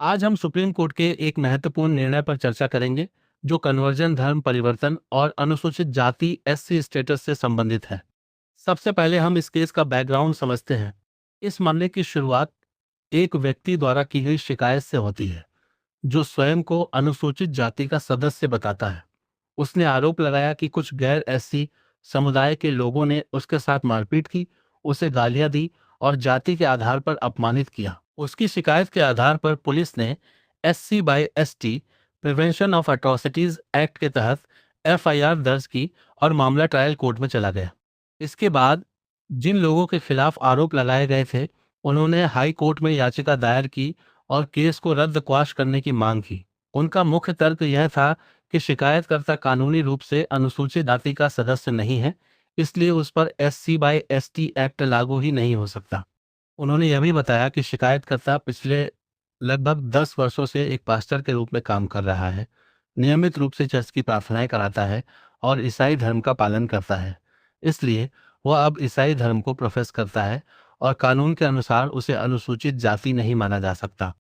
आज हम supreme court के एक महत्वपूर्ण निर्णय पर चर्चा करेंगे जो कन्वर्जन धर्म परिवर्तन और अनुसूचित जाति एससी स्टेटस से संबंधित है। सबसे पहले हम इस केस का बैकग्राउंड समझते हैं। इस मामले की शुरुआत एक व्यक्ति द्वारा की गई शिकायत से होती है जो स्वयं को अनुसूचित जाति का सदस्य बताता है। उसने आरोप लगाया कि कुछ गैर एससी समुदाय के लोगों ने उसके साथ मारपीट की, उसे गालियां दी और जाति के आधार पर अपमानित किया। उसकी शिकायत के आधार पर पुलिस ने SC by ST prevention of atrocities act के तहत एफआईआर दर्ज की और मामला ट्रायल कोर्ट में चला गया। इसके बाद जिन लोगों के खिलाफ आरोप लगाए गए थे उन्होंने हाई कोर्ट में याचिका दायर की और केस को रद्द क्वाश करने की मांग की। उनका मुख्य तर्क यह था कि शिकायतकर्ता कानूनी रूप से अनुसूचित जाति का सदस्य नहीं है, इसलिए उस पर एससी बाय एसटी एक्ट लागू ही नहीं हो सकता। उन्होंने यह भी बताया कि शिकायतकर्ता पिछले लगभग 10 वर्षों से एक पास्टर के रूप में काम कर रहा है, नियमित रूप से चर्च की प्रार्थनाएं कराता है और ईसाई धर्म का पालन करता है। इसलिए वह अब ईसाई धर्म को प्रोफेस करता है और कानून के अनुसार उसे अनुसूचित जाति नहीं माना जा सकता।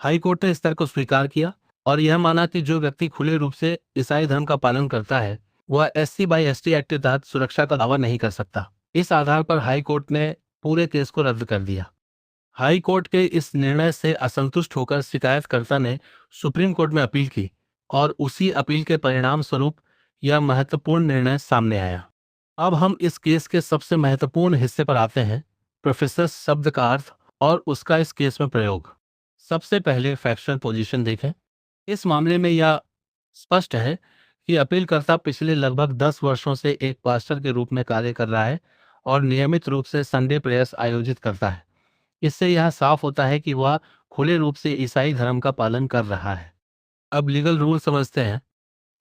हाई कोर्ट ने इस तर्क को स्वीकार किया और यह माना कि जो व्यक्ति खुले रूप से ईसाई धर्म का पालन करता है वह एससी बाय एसटी एक्ट के तहत सुरक्षा का दावा नहीं कर सकता। इस आधार पर हाई कोर्ट ने पूरे केस को रद्द कर दिया। हाई कोर्ट के इस निर्णय से असंतुष्ट होकर शिकायतकर्ता ने सुप्रीम कोर्ट में अपील की और उसी अपील के परिणाम स्वरूप यह महत्वपूर्ण निर्णय सामने आया। अब हम इस केस के सबसे महत्वपूर्ण हिस्से पर आते हैं, प्रोफेसर शब्द का अर्थ और उसका इस केस में प्रयोग। सबसे पहले फैक्चुअल पोजीशन देखें। इस मामले में यह स्पष्ट है कि अपीलकर्ता पिछले लगभग 10 वर्षों से एक पास्टर के रूप में कार्य कर रहा है और नियमित रूप से संडे प्रेयर्स आयोजित करता है। इससे यह साफ होता है कि वह खुले रूप से ईसाई धर्म का पालन कर रहा है। अब लीगल रूल समझते हैं।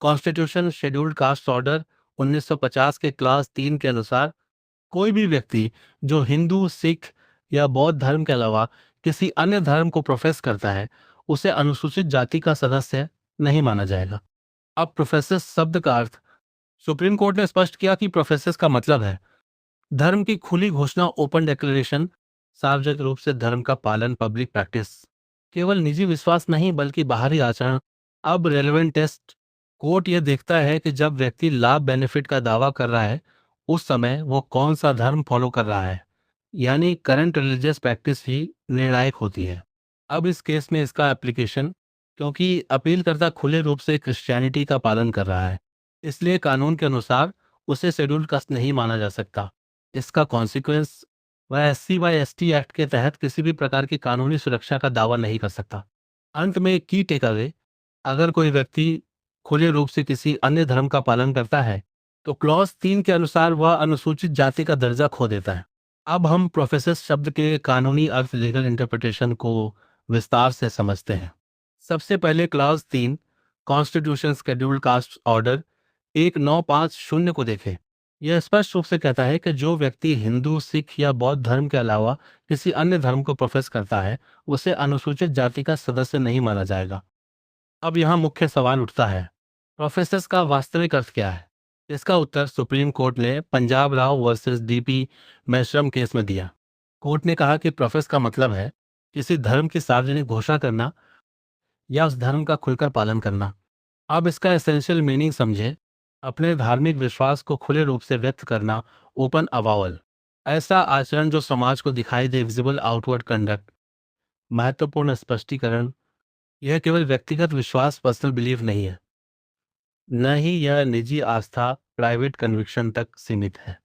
कॉन्स्टिट्यूशन शेड्यूल्ड कास्ट ऑर्डर 1950 के क्लास 3 के अनुसार कोई भी व्यक्ति जो हिंदू, सिख या बौद्ध धर्म के अलावा किसी अन्य धर्म को प्रोफेस करता है उसे अनुसूचित जाति का सदस्य नहीं माना जाएगा। अब प्रोफेसर शब्द का अर्थ। सुप्रीम कोर्ट ने स्पष्ट किया कि प्रोफेसर का मतलब है धर्म की खुली घोषणा, ओपन डिक्लेरेशन, सार्वजनिक रूप से धर्म का पालन, पब्लिक प्रैक्टिस। केवल निजी विश्वास नहीं बल्कि बाहरी आचरण। अब रेलेवेंट टेस्ट। कोर्ट यह देखता है कि जब व्यक्ति लाभ बेनिफिट का दावा कर रहा है उस समय वो कौन सा धर्म फॉलो कर रहा है, यानी करंट रिलीजियस प्रैक्टिस ही निर्णायक होती है। अब इस केस में इसका एप्लीकेशन, क्योंकि अपीलकर्ता खुले रूप से क्रिश्चियनिटी का पालन कर रहा है इसलिए कानून के अनुसार उसे शेड्यूल्ड कास्ट नहीं माना जा सकता। इसका कॉन्सिक्वेंस, वह एससी बाय एसटी एक्ट के तहत किसी भी प्रकार की कानूनी सुरक्षा का दावा नहीं कर सकता। अंत में की टेक अवे, अगर कोई व्यक्ति खुले रूप से किसी अन्य धर्म का पालन करता है तो क्लॉज 3 के अनुसार वह अनुसूचित जाति का दर्जा खो देता है। अब हम प्रोफेसर शब्द के कानूनी अर्थ, लीगल इंटरप्रिटेशन को विस्तार से समझते हैं। सबसे पहले clause 3 constitution scheduled caste order 1950 को देखें। यह स्पष्ट रूप से कहता है कि जो व्यक्ति हिंदू, सिख या बौद्ध धर्म के अलावा किसी अन्य धर्म को प्रोफेस करता है उसे अनुसूचित जाति का सदस्य नहीं माना जाएगा। अब यहाँ मुख्य सवाल उठता है, प्रोफेसर्स का वास्तविक अर्थ क्या है? इसका उत्तर सुप्रीम कोर्ट ने Punjab Rao versus DP Meshram case में दिया। कोर्ट ने कहा कि प्रोफेस का मतलब है किसी धर्म की सार्वजनिक घोषणा करना या उस धर्म का खुलकर पालन करना। अब इसका एसेंशियल मीनिंग समझे। अपने धार्मिक विश्वास को खुले रूप से व्यक्त करना, ओपन अवावल, ऐसा आचरण जो समाज को दिखाई दे, विजिबल आउटवर्ड कंडक्ट। महत्वपूर्ण स्पष्टीकरण, यह केवल व्यक्तिगत विश्वास, पर्सनल बिलीफ नहीं है, न ही यह निजी आस्था, प्राइवेट कन्विक्शन तक सीमित है।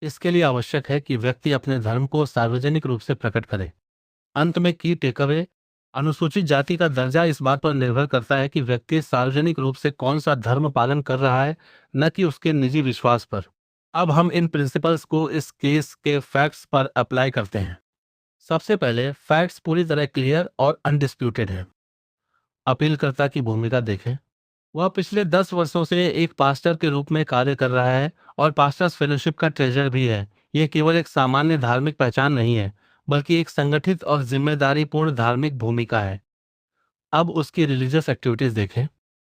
इसके लिए आवश्यक है कि व्यक्ति अपने धर्म को सार्वजनिक रूप से प्रकट करे। अंत में की टेकअवे, अनुसूचित जाति का दर्जा इस बात पर निर्भर करता है कि व्यक्ति सार्वजनिक रूप से कौन सा धर्म पालन कर रहा है, न कि उसके निजी विश्वास पर। अब हम इन प्रिंसिपल्स को इस केस के फैक्ट्स पर अप्लाई करते हैं। सबसे पहले फैक्ट्स पूरी तरह क्लियर और अनडिस्प्यूटेड है। अपीलकर्ता की भूमिका देखें। वह पिछले 10 वर्षों से एक पास्टर के रूप में कार्य कर रहा है और पास्टर्स फेलोशिप का ट्रेजर भी है। यह केवल एक सामान्य धार्मिक पहचान नहीं है बल्कि एक संगठित और जिम्मेदारीपूर्ण धार्मिक भूमिका है। अब उसकी रिलीजियस एक्टिविटीज देखें।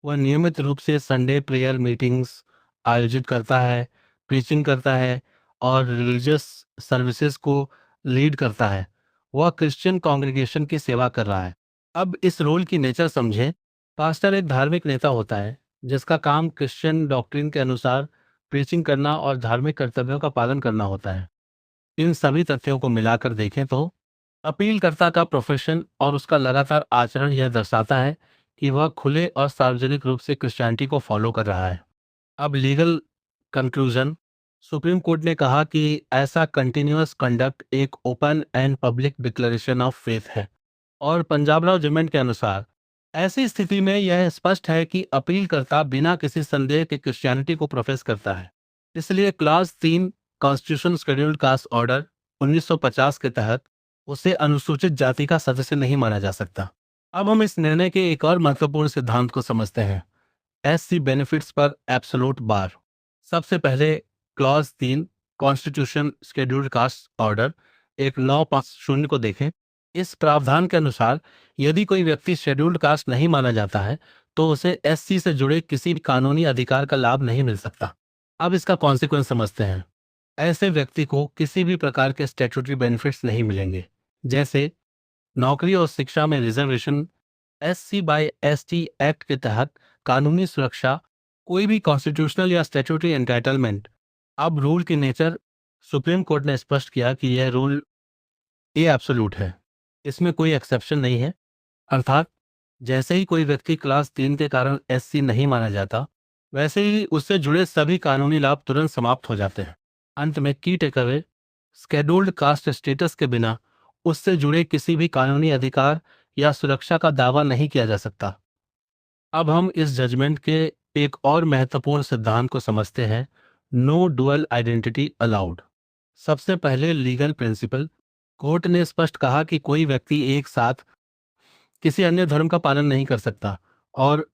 वह नियमित रूप से संडे प्रेयर मीटिंग्स आयोजित करता है, प्रीचिंग करता है और रिलीजियस सर्विसेज को लीड करता है। वह क्रिश्चियन कांग्रेगेशन की सेवा कर रहा है। अब इस रोल की नेचर समझें। पास्टर एक धार्मिक नेता होता है जिसका काम क्रिश्चियन डॉक्ट्रिन के अनुसार प्रीचिंग करना और धार्मिक कर्तव्यों का पालन करना होता है। इन सभी तथ्यों को मिलाकर देखें तो अपीलकर्ता का प्रोफेशन और उसका लगातार आचरण यह दर्शाता है कि वह खुले और सार्वजनिक रूप से क्रिश्चियनिटी को फॉलो कर रहा है। अब लीगल कंक्लूजन। सुप्रीम कोर्ट ने कहा कि ऐसा कंटिन्यूअस कंडक्ट एक open and public declaration of faith है और पंजाब राव जजमेंट के अनुसार ऐसी स्थिति में यह स्पष्ट है कि अपीलकर्ता बिना किसी संदेह के क्रिश्चियनिटी को प्रोफेस करता है। इसलिए class 3 constitution scheduled caste order 1950 के तहत उसे अनुसूचित जाति का सदस्य नहीं माना जा सकता। अब हम इस निर्णय के एक और महत्वपूर्ण सिद्धांत को समझते हैं, एससी बेनिफिट्स पर एब्सोल्यूट बार। सबसे पहले clause 3 constitution scheduled caste order 1950 को देखें। इस प्रावधान के अनुसार यदि कोई व्यक्ति शेड्यूल्ड कास्ट नहीं माना जाता है तो उसे एससी से जुड़े किसी भी कानूनी अधिकार का लाभ नहीं मिल सकता। अब इसका कॉन्सिक्वेंस समझते हैं। ऐसे व्यक्ति को किसी भी प्रकार के स्टैट्यूटरी बेनिफिट्स नहीं मिलेंगे, जैसे नौकरी और शिक्षा में reservation, SC by ST act के तहत कानूनी सुरक्षा, कोई भी कॉन्स्टिट्यूशनल या स्टैट्यूटरी एंटाइटलमेंट। अब रूल की नेचर। सुप्रीम कोर्ट ने स्पष्ट किया कि यह रूल ए एब्सोल्यूट है, इसमें कोई एक्सेप्शन नहीं है। अर्थात जैसे ही कोई व्यक्ति क्लास 3 के कारण एससी नहीं माना जाता, वैसे ही उससे जुड़े सभी कानूनी लाभ तुरंत समाप्त हो जाते हैं। अंत में की टेकअवे, शेड्यूल्ड कास्ट स्टेटस के बिना उससे जुड़े किसी भी कानूनी अधिकार या सुरक्षा का दावा नहीं किया जा सकता। अब हम इस जजमेंट के एक और महत्वपूर्ण सिद्धांत को समझते हैं, नो डुअल आइडेंटिटी अलाउड। सबसे पहले लीगल प्रिंसिपल। कोर्ट ने स्पष्ट कहा कि कोई व्यक्ति एक साथ किसी अन्य धर्म का पालन नहीं कर सकता और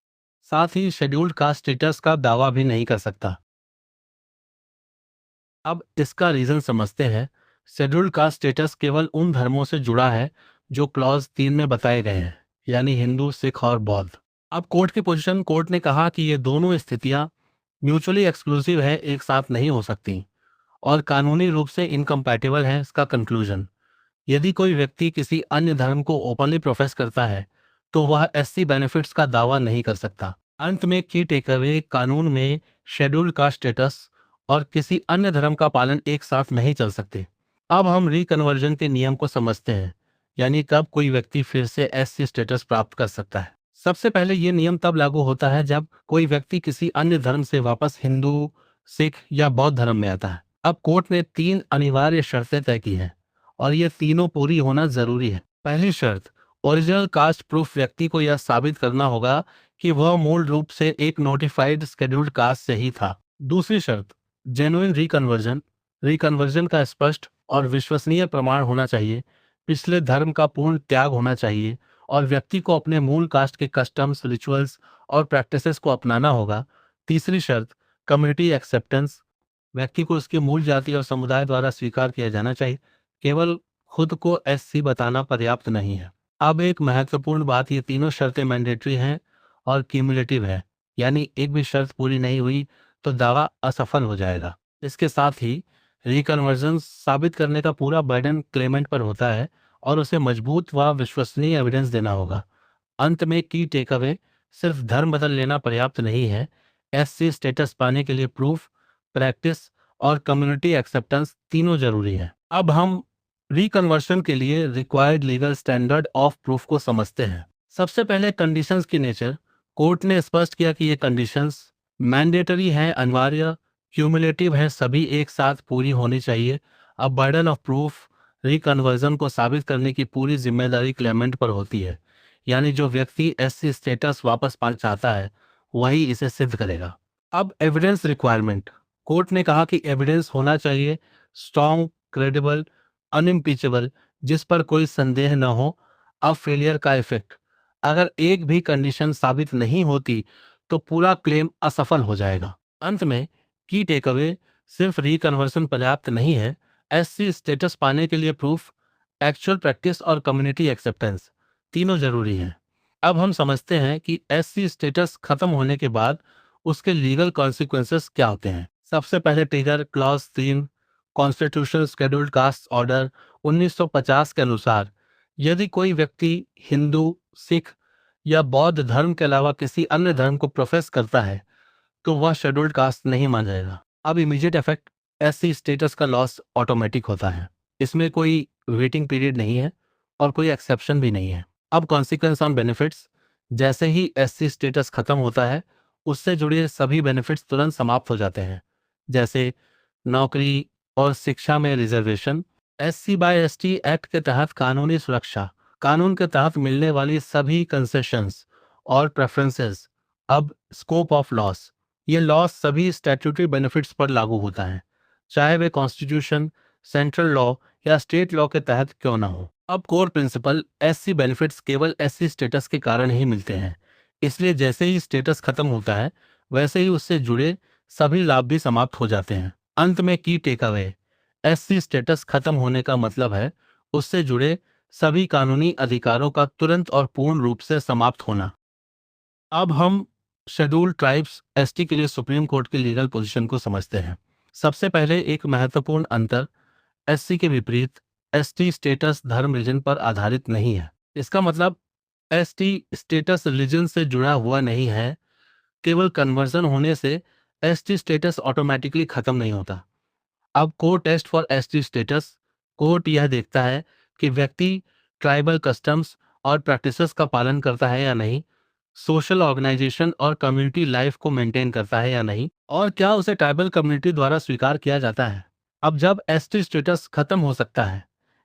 साथ ही शेड्यूल्ड कास्ट स्टेटस का दावा भी नहीं कर सकता। अब इसका रीजन समझते हैं। शेड्यूल्ड कास्ट स्टेटस केवल उन धर्मों से जुड़ा है जो क्लॉज 3 में बताए गए हैं, यानी हिंदू, सिख और बौद्ध। अब कोर्ट ने कहा कि ये दोनों स्थितियां म्यूचुअली एक्सक्लूसिव है, एक साथ नहीं हो सकती और कानूनी रूप से इनकम्पैटिबल है। इसका कंक्लूजन, यदि कोई व्यक्ति किसी अन्य धर्म को ओपनली प्रोफेस करता है तो वह एससी बेनिफिट्स का दावा नहीं कर सकता। अंत में की टेकअवे, कानून में शेड्यूल्ड कास्ट स्टेटस और किसी अन्य धर्म का पालन एक साथ नहीं चल सकते। अब हम रिकन्वर्जन के नियम को समझते हैं, यानी कब कोई व्यक्ति फिर से एससी स्टेटस प्राप्त कर सकता है। सबसे पहले ये नियम तब लागू होता है जब कोई व्यक्ति किसी अन्य धर्म से वापस हिंदू, सिख या बौद्ध धर्म में आता है। अब कोर्ट ने 3 अनिवार्य शर्तें तय की हैं और ये तीनों पूरी होना जरूरी है। पहली शर्त, ओरिजिनल कास्ट प्रूफ। व्यक्ति को यह साबित करना होगा कि वह मूल रूप से एक नोटिफाइड शेड्यूल्ड कास्ट से ही था। दूसरी शर्त, जेन्युइन रिकन्वर्जन। रिकन्वर्जन का स्पष्ट और विश्वसनीय प्रमाण होना चाहिए। पिछले धर्म का पूर्ण त्याग होना चाहिए और व्यक्ति को अपने मूल कास्ट के कस्टम्स, रिचुअल्स और प्रैक्टिसेस को अपनाना होगा। तीसरी शर्त, कम्युनिटी एक्सेप्टेंस। व्यक्ति को उसके मूल जाति और समुदाय द्वारा स्वीकार किया जाना चाहिए, केवल खुद को एससी बताना पर्याप्त नहीं है। अब एक महत्वपूर्ण बात, ये तीनों शर्तें मैंडेटरी हैं और क्यूमुलेटिव है, यानी एक भी शर्त पूरी नहीं हुई तो दावा असफल हो जाएगा। इसके साथ ही रिकन्वर्जन साबित करने का पूरा बर्डन क्लेमेंट पर होता है और उसे मजबूत व विश्वसनीय एविडेंस देना होगा। अंत में की टेकअवे, सिर्फ धर्म बदल लेना पर्याप्त नहीं है। एससी स्टेटस पाने के लिए प्रूफ, प्रैक्टिस और कम्युनिटी एक्सेप्टेंस तीनों जरूरी है। अब हम रिकन्वर्शन के लिए required legal standard of proof को समझते हैं। सबसे पहले कंडीशंस की नेचर। कोर्ट ने स्पष्ट किया कि ये कंडीशंस मैंडेटरी हैं, अनिवार्य, क्यूमुलेटिव हैं, सभी एक साथ पूरी होनी चाहिए। अब बर्डन ऑफ प्रूफ, रिकन्वर्जन को साबित करने की पूरी जिम्मेदारी क्लेमेंट पर होती है, यानी जो व्यक्ति एससी स्टेटस वापस पाना चाहता है वही इसे सिद्ध करेगा। अब एविडेंस रिक्वायरमेंट। कोर्ट ने कहा कि एविडेंस होना चाहिए स्ट्रॉन्ग, क्रेडिबल, अनइम्पीचेबल, जिस पर कोई संदेह न हो। अब फेलियर का इफेक्ट, अगर एक भी कंडीशन साबित नहीं होती तो पूरा क्लेम असफल हो जाएगा। अंत में की टेकअवे, सिर्फ रिकन्वर्सन पर्याप्त नहीं है। एससी स्टेटस पाने के लिए प्रूफ, एक्चुअल प्रैक्टिस और कम्युनिटी एक्सेप्टेंस तीनों जरूरी हैं। अब हम समझते हैं कि एससी स्टेटस खत्म होने के बाद उसके लीगल कॉन्सिक्वेंसेस क्या होते हैं। सबसे पहले trigger clause 3 constitution scheduled caste order 1950 के अनुसार, यदि कोई व्यक्ति हिंदू, सिख या बौद्ध धर्म के अलावा किसी अन्य धर्म को प्रोफेस करता है तो वह शेड्यूल्ड कास्ट नहीं मान जाएगा। अब इमीडिएट इफेक्ट, एससी स्टेटस का लॉस ऑटोमेटिक होता है। इसमें कोई वेटिंग पीरियड नहीं है और कोई एक्सेप्शन भी नहीं है। अब कॉन्सिक्वेंस ऑन बेनिफिट्स, जैसे ही एससी स्टेटस खत्म होता है उससे जुड़े सभी बेनिफिट्स तुरंत समाप्त हो जाते हैं, जैसे नौकरी और शिक्षा में reservation. SC by ST act के तहत कानूनी सुरक्षा, कानून के तहत मिलने वाली सभी कंसेशंस और प्रेफरेंसेस अब स्कोप ऑफ लॉस, ये लॉस सभी स्टैट्यूटरी बेनिफिट्स पर लागू होता है, चाहे वे कॉन्स्टिट्यूशन, सेंट्रल लॉ या स्टेट लॉ के तहत क्यों ना हो। अब कोर प्रिंसिपल, एससी बेनिफिट्स केवल एससी स्टेटस के कारण ही मिलते हैं, इसलिए जैसे ही स्टेटस खत्म होता है वैसे ही उससे जुड़े सभी लाभ भी समाप्त हो जाते हैं। अंत में की टेक अवे, एससी स्टेटस खत्म होने का मतलब है उससे जुड़े सभी कानूनी अधिकारों का तुरंत और पूर्ण रूप से समाप्त होना। अब हम शेड्यूल्ड ट्राइब्स एसटी के लिए सुप्रीम कोर्ट की लीगल पोजीशन को समझते हैं। सबसे पहले एक महत्वपूर्ण अंतर, एससी के विपरीत एसटी स्टेटस धर्म रिलीजन पर आधारित नहीं है। इसका मतलब एसटी स्टेटस रिलीजन से जुड़ा हुआ नहीं है। केवल कन्वर्जन होने से एसटी स्टेटस ऑटोमेटिकली खत्म नहीं होता। अब core test for ST status, court यह देखता है कि व्यक्ति ट्राइबल कस्टम्स और प्रैक्टिसेस का पालन करता है या नहीं, सोशल ऑर्गेनाइजेशन और कम्युनिटी लाइफ को मेंटेन करता है या नहीं, और क्या उसे ट्राइबल कम्युनिटी द्वारा स्वीकार किया जाता है। अब जब एसटी स्टेटस खत्म हो सकता है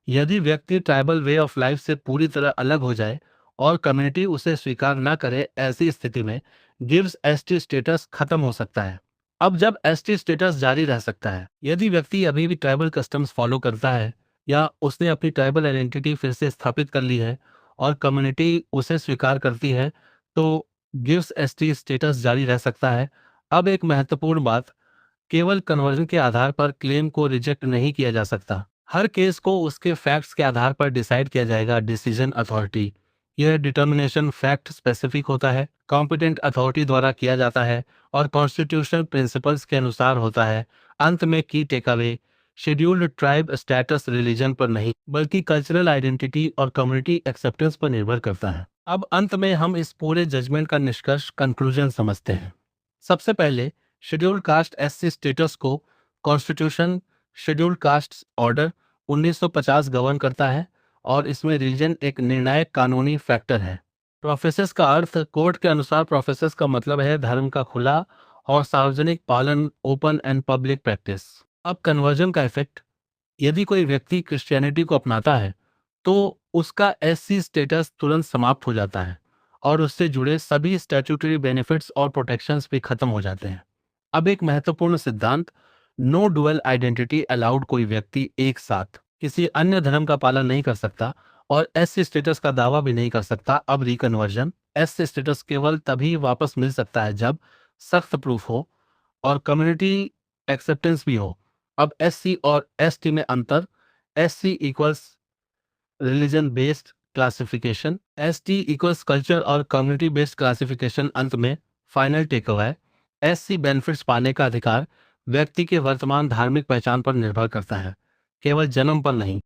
यदि व्यक्ति ट्राइबल वे ऑफ लाइफ से पूरी तरह अलग हो जाए और कम्युनिटी उसे स्वीकार न करे, ऐसी स्थिति में गिव्स एसटी स्टेटस खत्म हो सकता है। अब जब एसटी स्टेटस जारी रह सकता है यदि व्यक्ति अभी भी ट्राइबल कस्टम्स फॉलो करता है या उसने अपनी ट्राइबल आइडेंटिटी फिर से स्थापित कर ली है और कम्युनिटी उसे स्वीकार करती है तो गिव्स एसटी स्टेटस जारी रह सकता है। अब एक महत्वपूर्ण बात, केवल कन्वर्जन के आधार पर क्लेम को रिजेक्ट नहीं किया जा सकता। हर केस को उसके फैक्ट्स के आधार पर डिसाइड किया जाएगा। डिसीजन अथॉरिटी, यह डिटर्मिनेशन फैक्ट स्पेसिफिक होता है, कॉम्पिटेंट अथॉरिटी द्वारा किया जाता है और कॉन्स्टिट्यूशनल प्रिंसिपल्स के अनुसार होता है। अंत में की takeaway, scheduled tribe status religion पर नहीं बल्कि कल्चरल आइडेंटिटी और कम्युनिटी एक्सेप्टेंस पर निर्भर करता है। अब अंत में हम इस पूरे जजमेंट का निष्कर्ष, कंक्लूजन समझते हैं। सबसे पहले शेड्यूल्ड कास्ट एससी स्टेटस को constitution scheduled caste order 1950 govern करता है और इसमें रिलीजन एक निर्णायक कानूनी फैक्टर है। प्रोफेसेस का अर्थ, कोर्ट के अनुसार प्रोफेसेस का मतलब है धर्म का खुला और सार्वजनिक पालन, ओपन एंड पब्लिक प्रैक्टिस। अब कन्वर्जन का इफेक्ट, यदि कोई व्यक्ति क्रिश्चियनिटी को अपनाता है तो उसका एससी स्टेटस तुरंत समाप्त हो जाता है और उससे जुड़े सभी स्टैट्यूटरी बेनिफिट्स और प्रोटेक्शंस भी खत्म हो जाते हैं। अब एक महत्वपूर्ण सिद्धांत, नो डुअल आइडेंटिटी अलाउड, कोई व्यक्ति एक साथ किसी अन्य धर्म का पालन नहीं कर सकता और एससी स्टेटस का दावा भी नहीं कर सकता। अब रिकन्वर्जन, एससी स्टेटस केवल तभी वापस मिल सकता है जब सख्त प्रूफ हो और कम्युनिटी एक्सेप्टेंस भी हो। अब एससी और एसटी में अंतर, SC equals religion based classification, ST equals culture और कम्युनिटी बेस्ड क्लासिफिकेशन। अंत में final take away, SC benefits पाने का अधिकार व्यक्ति के वर्तमान धार्मिक पहचान पर निर्भर करता है, केवल जन्म पर नहीं।